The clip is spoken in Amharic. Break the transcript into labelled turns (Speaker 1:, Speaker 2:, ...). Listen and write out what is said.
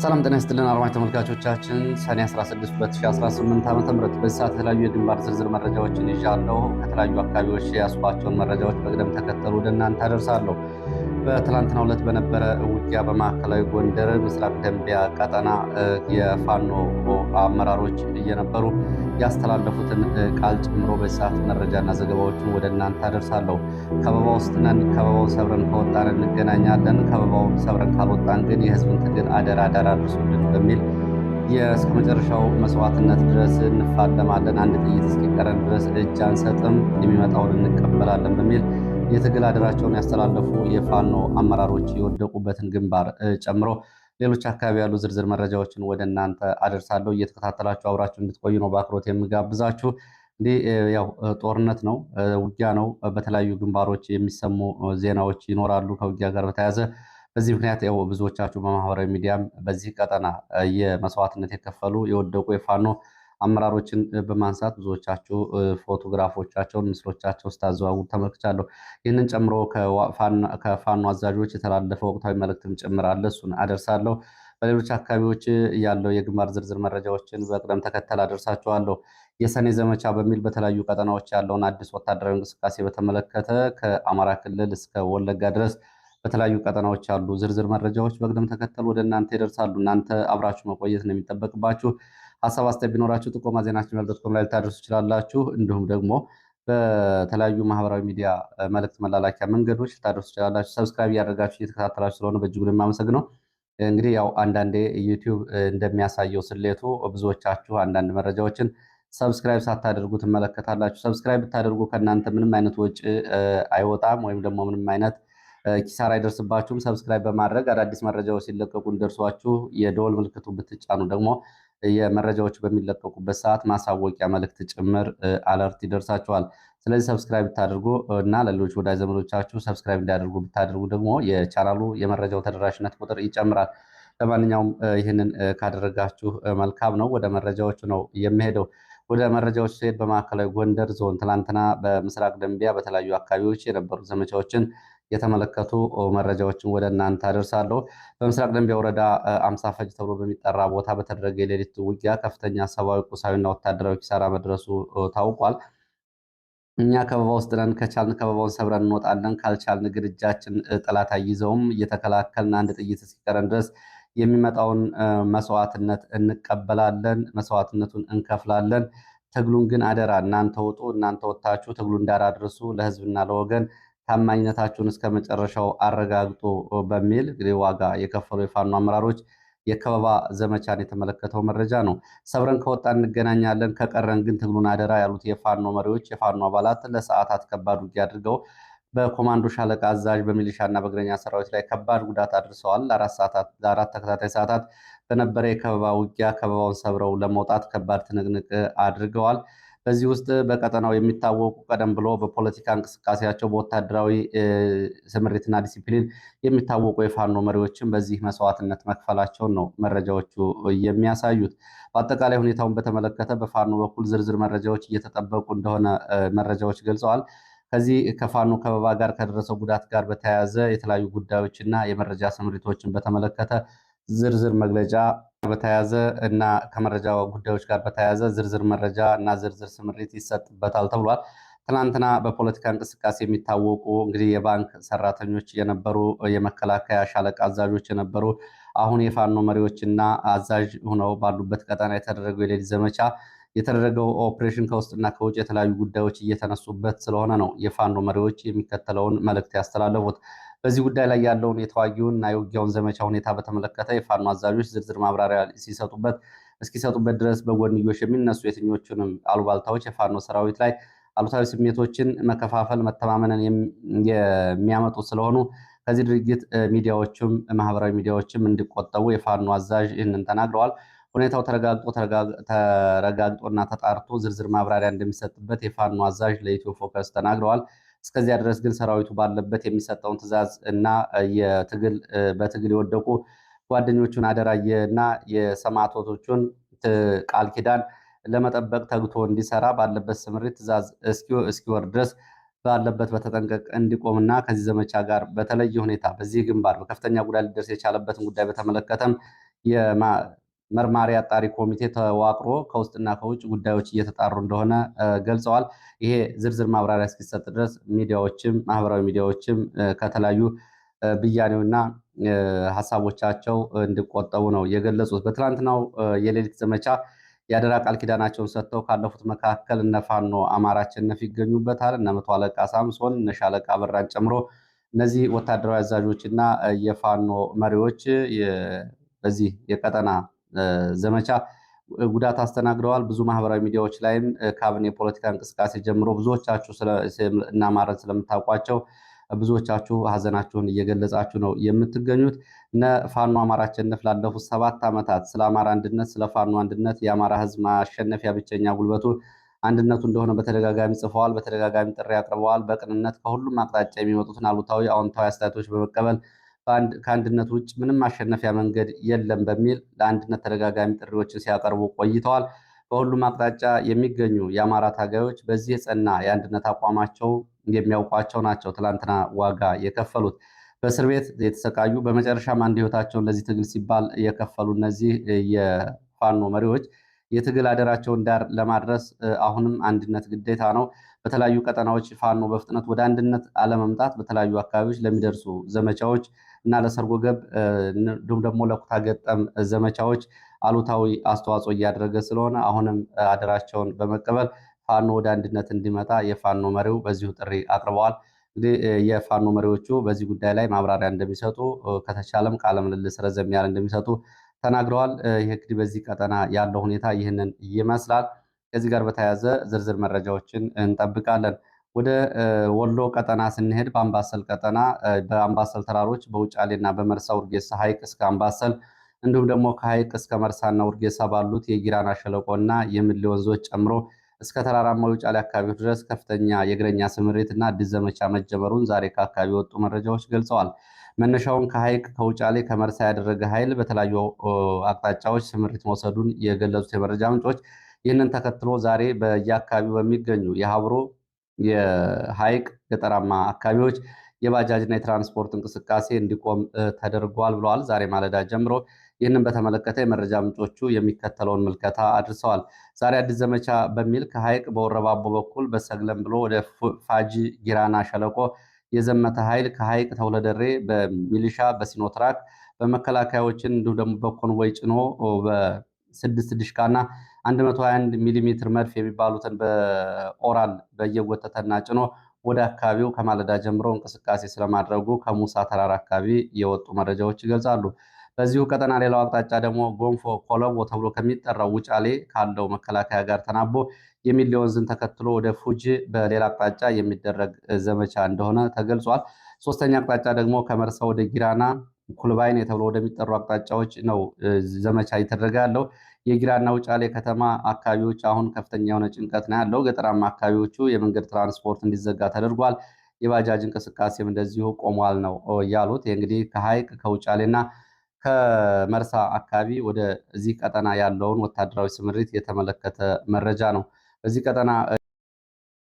Speaker 1: ሰላም ጤና ይስጥልን አድማጭ ተመልካቾቻችን፣ ሰኔ 16 2018 ዓ.ም በዚህ ሰዓት የተለያዩ የግንባር ዝርዝር መረጃዎችን ይዣለሁ። ከተለያዩ አካባቢዎች ያስኳቸውን መረጃዎች በቅደም ተከተል ወደ እናንተ አደርሳለሁ። በትላንትናው ዕለት በነበረ ውጊያ በማዕከላዊ ጎንደር ምስራቅ ደንቢያ ቀጠና የፋኖ አመራሮች እየነበሩ ያስተላለፉትን ቃል ጨምሮ በዚህ ሰዓት መረጃና ዘገባዎችን ወደ እናንተ አደርሳለሁ። ከበባ ውስጥ ነን፣ ከበባውን ሰብረን ከወጣን እንገናኛለን፣ ከበባውን ሰብረን ካልወጣን ግን የህዝብን ትግል አደራ አድርሱልን በሚል እስከ መጨረሻው መስዋዕትነት ድረስ እንፋለማለን፣ አንድ ጥይት እስኪቀረን ድረስ እጅ አንሰጥም፣ የሚመጣውን እንቀበላለን በሚል የትግል አደራቸውን ያስተላለፉ የፋኖ አመራሮች የወደቁበትን ግንባር ጨምሮ ሌሎች አካባቢ ያሉ ዝርዝር መረጃዎችን ወደ እናንተ አደርሳለሁ። እየተከታተላችሁ አብራችሁ እንድትቆዩ ነው በአክብሮት የምጋብዛችሁ። እንዲህ ያው ጦርነት ነው፣ ውጊያ ነው። በተለያዩ ግንባሮች የሚሰሙ ዜናዎች ይኖራሉ ከውጊያ ጋር በተያያዘ። በዚህ ምክንያት ያው ብዙዎቻችሁ በማህበራዊ ሚዲያም በዚህ ቀጠና የመስዋዕትነት የከፈሉ የወደቁ የፋኖ አመራሮችን በማንሳት ብዙዎቻችሁ ፎቶግራፎቻቸውን፣ ምስሎቻቸው ስታዘዋውሩ ተመልክቻለሁ። ይህንን ጨምሮ ከፋኖ አዛዦች የተላለፈ ወቅታዊ መልእክትም ጭምር አለ። እሱን አደርሳለሁ። በሌሎች አካባቢዎች ያለው የግንባር ዝርዝር መረጃዎችን በቅደም ተከተል አደርሳችኋለሁ። የሰኔ ዘመቻ በሚል በተለያዩ ቀጠናዎች ያለውን አዲስ ወታደራዊ እንቅስቃሴ በተመለከተ ከአማራ ክልል እስከ ወለጋ ድረስ በተለያዩ ቀጠናዎች ያሉ ዝርዝር መረጃዎች በቅደም ተከተል ወደ እናንተ ይደርሳሉ። እናንተ አብራችሁ መቆየት ነው የሚጠበቅባችሁ። ሀሳብ አስተያየት ቢኖራችሁ ጥቆማ ዜናችን@gmail.com ላይ ልታደርሱ ትችላላችሁ። እንዲሁም ደግሞ በተለያዩ ማህበራዊ ሚዲያ መልእክት መላላኪያ መንገዶች ልታደርሱ ትችላላችሁ። ሰብስክራይብ እያደረጋችሁ እየተከታተላችሁ ስለሆነ በእጅጉ የማመሰግነው። እንግዲህ ያው አንዳንዴ ዩቲዩብ እንደሚያሳየው ስሌቱ ብዙዎቻችሁ አንዳንድ መረጃዎችን ሰብስክራይብ ሳታደርጉ ትመለከታላችሁ። ሰብስክራይብ ብታደርጉ ከእናንተ ምንም አይነት ወጪ አይወጣም፣ ወይም ደግሞ ምንም አይነት ኪሳራ አይደርስባችሁም። ሰብስክራይብ በማድረግ አዳዲስ መረጃዎች ሲለቀቁ እንደርሷችሁ የደወል ምልክቱ ብትጫኑ ደግሞ የመረጃዎች በሚለቀቁበት ሰዓት ማሳወቂያ መልእክት ጭምር አለርት ይደርሳችኋል። ስለዚህ ሰብስክራይብ ብታደርጉ እና ለሌሎች ወዳጅ ዘመዶቻችሁ ሰብስክራይብ እንዲያደርጉ ብታደርጉ ደግሞ የቻናሉ የመረጃው ተደራሽነት ቁጥር ይጨምራል። ለማንኛውም ይህንን ካደረጋችሁ መልካም ነው። ወደ መረጃዎቹ ነው የሚሄደው። ወደ መረጃዎች ሲሄድ በማዕከላዊ ጎንደር ዞን ትላንትና በምስራቅ ደንቢያ በተለያዩ አካባቢዎች የነበሩ ዘመቻዎችን የተመለከቱ መረጃዎችን ወደ እናንተ አደርሳለሁ። በምስራቅ ደንቢያ ወረዳ አምሳ ፈጅ ተብሎ በሚጠራ ቦታ በተደረገ የሌሊት ውጊያ ከፍተኛ ሰብአዊ፣ ቁሳዊና ወታደራዊ ኪሳራ መድረሱ ታውቋል። እኛ ከበባ ውስጥ ነን፣ ከቻልን ከበባውን ሰብረን እንወጣለን፣ ካልቻልን ግን እጃችን ጠላት አይዘውም፣ እየተከላከልን አንድ ጥይት እስኪቀረን ድረስ የሚመጣውን መስዋዕትነት እንቀበላለን፣ መስዋዕትነቱን እንከፍላለን። ትግሉን ግን አደራ እናንተ ውጡ፣ እናንተ ወጥታችሁ ትግሉን ዳር አድርሱ፣ ለህዝብና ለወገን ታማኝነታችሁን እስከ መጨረሻው አረጋግጡ በሚል እንግዲህ ዋጋ የከፈሉ የፋኖ አመራሮች የከበባ ዘመቻን የተመለከተው መረጃ ነው። ሰብረን ከወጣን እንገናኛለን፣ ከቀረን ግን ትግሉን አደራ ያሉት የፋኖ መሪዎች፣ የፋኖ አባላት ለሰዓታት ከባድ ውጊያ አድርገው በኮማንዶ ሻለቃ አዛዥ በሚሊሻና በእግረኛ ሰራዊት ላይ ከባድ ጉዳት አድርሰዋል። ለአራት ተከታታይ ሰዓታት በነበረ የከበባ ውጊያ ከበባውን ሰብረው ለመውጣት ከባድ ትንቅንቅ አድርገዋል። በዚህ ውስጥ በቀጠናው የሚታወቁ ቀደም ብሎ በፖለቲካ እንቅስቃሴያቸው በወታደራዊ ስምሪትና ዲሲፕሊን የሚታወቁ የፋኖ መሪዎችን በዚህ መስዋዕትነት መክፈላቸውን ነው መረጃዎቹ የሚያሳዩት። በአጠቃላይ ሁኔታውን በተመለከተ በፋኖ በኩል ዝርዝር መረጃዎች እየተጠበቁ እንደሆነ መረጃዎች ገልጸዋል። ከዚህ ከፋኖ ከበባ ጋር ከደረሰው ጉዳት ጋር በተያያዘ የተለያዩ ጉዳዮችና የመረጃ ስምሪቶችን በተመለከተ ዝርዝር መግለጫ በተያያዘ እና ከመረጃ ጉዳዮች ጋር በተያያዘ ዝርዝር መረጃ እና ዝርዝር ስምሪት ይሰጥበታል ተብሏል። ትናንትና በፖለቲካ እንቅስቃሴ የሚታወቁ እንግዲህ የባንክ ሰራተኞች የነበሩ፣ የመከላከያ ሻለቃ አዛዦች የነበሩ፣ አሁን የፋኖ መሪዎችና አዛዥ ሆነው ባሉበት ቀጠና የተደረገው የሌሊት ዘመቻ የተደረገው ኦፕሬሽን ከውስጥና ከውጭ የተለያዩ ጉዳዮች እየተነሱበት ስለሆነ ነው የፋኖ መሪዎች የሚከተለውን መልእክት ያስተላለፉት። በዚህ ጉዳይ ላይ ያለውን የተዋጊውን እና የውጊያውን ዘመቻ ሁኔታ በተመለከተ የፋኖ አዛዦች ዝርዝር ማብራሪያ እስኪሰጡበት ድረስ በጎንዮሽ የሚነሱ የትኞቹንም አሉባልታዎች የፋኖ ሰራዊት ላይ አሉታዊ ስሜቶችን መከፋፈል፣ መተማመንን የሚያመጡ ስለሆኑ ከዚህ ድርጊት ሚዲያዎችም ማህበራዊ ሚዲያዎችም እንዲቆጠቡ የፋኖ አዛዥ ይህንን ተናግረዋል። ሁኔታው ተረጋግጦና ተጣርቶ ዝርዝር ማብራሪያ እንደሚሰጥበት የፋኖ አዛዥ ለኢትዮ ፎከስ ተናግረዋል። እስከዚያ ድረስ ግን ሰራዊቱ ባለበት የሚሰጠውን ትዕዛዝ እና በትግል የወደቁ ጓደኞቹን አደራየና የሰማዕታቶቹን ቃል ኪዳን ለመጠበቅ ተግቶ እንዲሰራ ባለበት ስምሪት ትዕዛዝ እስኪወርድ ድረስ ባለበት በተጠንቀቅ እንዲቆምና ከዚህ ዘመቻ ጋር በተለየ ሁኔታ በዚህ ግንባር በከፍተኛ ጉዳት ሊደርስ የቻለበትን ጉዳይ በተመለከተም መርማሪ አጣሪ ኮሚቴ ተዋቅሮ ከውስጥና ከውጭ ጉዳዮች እየተጣሩ እንደሆነ ገልጸዋል። ይሄ ዝርዝር ማብራሪያ እስኪሰጥ ድረስ ሚዲያዎችም ማህበራዊ ሚዲያዎችም ከተለያዩ ብያኔውና ሀሳቦቻቸው እንዲቆጠቡ ነው የገለጹት። በትላንትናው የሌሊት ዘመቻ የአደራ ቃል ኪዳናቸውን ሰጥተው ካለፉት መካከል እነ ፋኖ አማራ አሸነፍ ይገኙበታል። እነ መቶ አለቃ ሳምሶን፣ እነ ሻለቃ በራን ጨምሮ እነዚህ ወታደራዊ አዛዦች እና የፋኖ መሪዎች በዚህ የቀጠና ዘመቻ ጉዳት አስተናግደዋል። ብዙ ማህበራዊ ሚዲያዎች ላይም ካቢኔ የፖለቲካ እንቅስቃሴ ጀምሮ ብዙዎቻችሁ እና አማራን ስለምታውቋቸው ብዙዎቻችሁ ሀዘናችሁን እየገለጻችሁ ነው የምትገኙት። እነ ፋኖ አማራ አሸነፍ ላለፉት 7 ዓመታት ስለ አማራ አንድነት፣ ስለ ፋኖ አንድነት የአማራ ህዝብ ማሸነፊያ ብቸኛ ጉልበቱ አንድነቱ እንደሆነ በተደጋጋሚ ጽፈዋል። በተደጋጋሚ ጥሪ አቅርበዋል። በቅንነት ከሁሉም አቅጣጫ የሚመጡትን አሉታዊ፣ አዎንታዊ አስተያየቶች በመቀበል ከአንድነት ውጭ ምንም ማሸነፊያ መንገድ የለም በሚል ለአንድነት ተደጋጋሚ ጥሪዎችን ሲያቀርቡ ቆይተዋል። በሁሉም አቅጣጫ የሚገኙ የአማራ ታጋዮች በዚህ የጸና የአንድነት አቋማቸው የሚያውቋቸው ናቸው። ትላንትና ዋጋ የከፈሉት በእስር ቤት የተሰቃዩ በመጨረሻም አንድ ህይወታቸውን ለዚህ ትግል ሲባል የከፈሉ እነዚህ የፋኖ መሪዎች የትግል አደራቸውን ዳር ለማድረስ አሁንም አንድነት ግዴታ ነው። በተለያዩ ቀጠናዎች ፋኖ በፍጥነት ወደ አንድነት አለመምጣት በተለያዩ አካባቢዎች ለሚደርሱ ዘመቻዎች እና ለሰርጎ ገብ እንዲሁም ደግሞ ለኩታ ገጠም ዘመቻዎች አሉታዊ አስተዋጽኦ እያደረገ ስለሆነ አሁንም አደራቸውን በመቀበል ፋኖ ወደ አንድነት እንዲመጣ የፋኖ መሪው በዚሁ ጥሪ አቅርበዋል። እንግዲህ የፋኖ መሪዎቹ በዚህ ጉዳይ ላይ ማብራሪያ እንደሚሰጡ ከተቻለም ቃለ ምልልስ ረዘም ያለ እንደሚሰጡ ተናግረዋል። ይህ እንግዲህ በዚህ ቀጠና ያለው ሁኔታ ይህንን ይመስላል። ከዚህ ጋር በተያያዘ ዝርዝር መረጃዎችን እንጠብቃለን። ወደ ወሎ ቀጠና ስንሄድ በአምባሰል ቀጠና በአምባሰል ተራሮች በውጫሌና በመርሳ ውርጌሳ ሐይቅ እስከ አምባሰል እንዲሁም ደግሞ ከሐይቅ እስከ መርሳና ውርጌሳ ባሉት የጊራና ሸለቆና የምሌ ወንዞች ጨምሮ እስከ ተራራማው ውጫሌ አካባቢዎች ድረስ ከፍተኛ የእግረኛ ስምሪትና አዲስ ዘመቻ መጀመሩን ዛሬ ከአካባቢ የወጡ መረጃዎች ገልጸዋል። መነሻውን ከሐይቅ ከውጫሌ ከመርሳ ያደረገ ኃይል በተለያዩ አቅጣጫዎች ስምሪት መውሰዱን የገለጹት የመረጃ ምንጮች ይህንን ተከትሎ ዛሬ በየአካባቢው በሚገኙ የሀብሮ የሐይቅ ገጠራማ አካባቢዎች የባጃጅና የትራንስፖርት እንቅስቃሴ እንዲቆም ተደርጓል ብለዋል። ዛሬ ማለዳ ጀምሮ ይህንን በተመለከተ የመረጃ ምንጮቹ የሚከተለውን ምልከታ አድርሰዋል። ዛሬ አዲስ ዘመቻ በሚል ከሐይቅ በወረባቦ በኩል በሰግለም ብሎ ወደ ፋጂ ጊራና ሸለቆ የዘመተ ኃይል ከሐይቅ ተውለደሬ በሚሊሻ በሲኖትራክ በመከላከያዎችን እንዲሁም ደግሞ በኮንቮይ ጭኖ በ6 ድሽቃና 121 ሚሊሜትር መድፍ የሚባሉትን በኦራል በየጎተተና ጭኖ ወደ አካባቢው ከማለዳ ጀምሮ እንቅስቃሴ ስለማድረጉ ከሙሳ ተራራ አካባቢ የወጡ መረጃዎች ይገልጻሉ። በዚሁ ቀጠና ሌላው አቅጣጫ ደግሞ ጎንፎ ኮለቦ ተብሎ ከሚጠራው ውጫሌ ካለው መከላከያ ጋር ተናቦ የሚሌ ወንዝን ተከትሎ ወደ ፉጂ በሌላ አቅጣጫ የሚደረግ ዘመቻ እንደሆነ ተገልጿል። ሶስተኛ አቅጣጫ ደግሞ ከመርሳ ወደ ጊራና ኩልባይን ተብሎ ወደሚጠሩ አቅጣጫዎች ነው ዘመቻ እየተደረገ ያለው። የጊራና ውጫሌ ከተማ አካባቢዎች አሁን ከፍተኛ የሆነ ጭንቀት ነው ያለው። ገጠራማ አካባቢዎቹ የመንገድ ትራንስፖርት እንዲዘጋ ተደርጓል። የባጃጅ እንቅስቃሴም እንደዚሁ ቆሟል ነው ያሉት። እንግዲህ ከሐይቅ ከውጫሌና ከመርሳ አካባቢ ወደዚህ ቀጠና ያለውን ወታደራዊ ስምሪት የተመለከተ መረጃ ነው። በዚህ ቀጠና